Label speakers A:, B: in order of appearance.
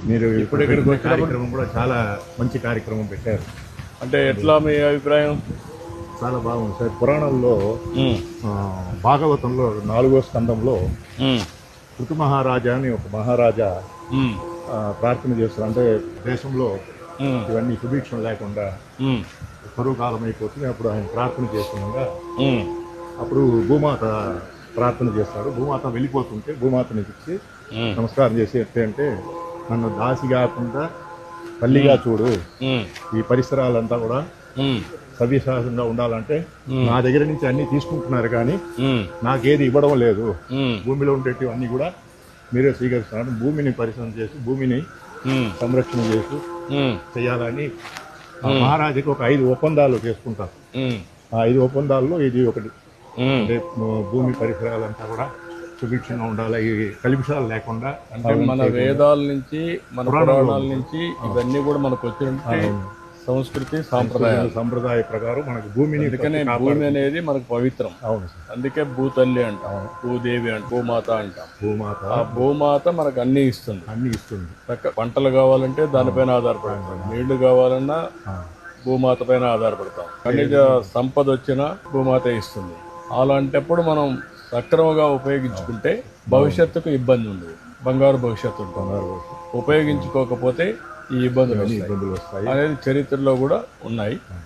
A: మీరు
B: ఇప్పుడు ఇక్కడికి
A: పెట్టిన
B: వచ్చినప్పుడు
A: కార్యక్రమం కూడా చాలా మంచి కార్యక్రమం పెట్టారు.
B: అంటే ఎట్లా మీ అభిప్రాయం?
A: చాలా బాగుంది సార్. పురాణంలో
B: ఉమ్,
A: భాగవతంలో 4వ స్కందంలో
B: ఉమ్,
A: పృథు మహారాజా అని ఒక మహారాజా
B: ఉమ్,
A: ప్రార్థన చేస్తారు. అంటే దేశంలో
B: ఉమ్,
A: ఇవన్నీ సుభిక్షం లేకుండా
B: ఉమ్,
A: కరువు కాలం అయిపోతుంది. అప్పుడు ఆయన ప్రార్థన చేస్తుండగా
B: ఉమ్,
A: అప్పుడు భూమాత ప్రార్థన చేస్తాడు. భూమాత వెళ్ళిపోతుంటే భూమాతని పిలిచి
B: ఉమ్,
A: నమస్కారం చేసి అంటే నన్ను దాసి కాకుండా తల్లిగా చూడు,
B: ఉమ్,
A: ఈ పరిసరాలంతా కూడా
B: ఉమ్,
A: సవ్యసాహంగా ఉండాలంటే నా దగ్గర నుంచి అన్ని తీసుకుంటున్నారు కానీ
B: ఉమ్,
A: నాకేది ఇవ్వడం లేదు.
B: ఉమ్,
A: భూమిలో ఉండేటివన్నీ కూడా మీరే స్వీకరిస్తున్నారు. భూమిని పరిశ్రమ చేసి భూమిని
B: ఉమ్,
A: సంరక్షణ చేసి
B: ఉమ్,
A: చేయాలని ఆ మహారాజుకి ఒక 5 ఒప్పందాలు చేసుకుంటారు.
B: ఉమ్,
A: ఆ 5 ఒప్పందాల్లో ఇది ఒకటి.
B: ఉమ్.
A: అంటే భూమి పరిసరాలంతా కూడా సుభిక్షంగా ఉండాలి, ఈ కలుషాలు లేకుండా.
B: అంటే మన వేదాల నుంచి మన పురాణాల నుంచి ఇవన్నీ కూడా మనకు వచ్చినట్టు సంస్కృతి సాంప్రదాయాలు.
A: సంప్రదాయ ప్రకారం మనకు భూమిని
B: అందుకనే భూమి అనేది మనకు పవిత్రం.
A: అవును సార్.
B: అందుకే భూతల్లి అంటాం, భూదేవి అంటాం, భూమాత అంటాం.
A: భూమాత
B: ఆ భూమాత మనకు అన్ని ఇస్తుంది.
A: అన్ని ఇస్తుంది.
B: పంటలు కావాలంటే దానిపైన ఆధారపడతాం, నీళ్లు కావాలన్నా భూమాత పైన ఆధారపడతాం. ఖనిజ సంపద వచ్చినా భూమాత ఇస్తుంది. అలాంటప్పుడు మనం సక్రమంగా ఉపయోగించుకుంటే భవిష్యత్తుకు ఇబ్బంది ఉండదు, బంగారు భవిష్యత్తు ఉంటుంది. ఉపయోగించుకోకపోతే ఈ ఇబ్బందులు
A: ఇబ్బందులు వస్తాయి
B: అనేది చరిత్రలో కూడా ఉన్నాయి.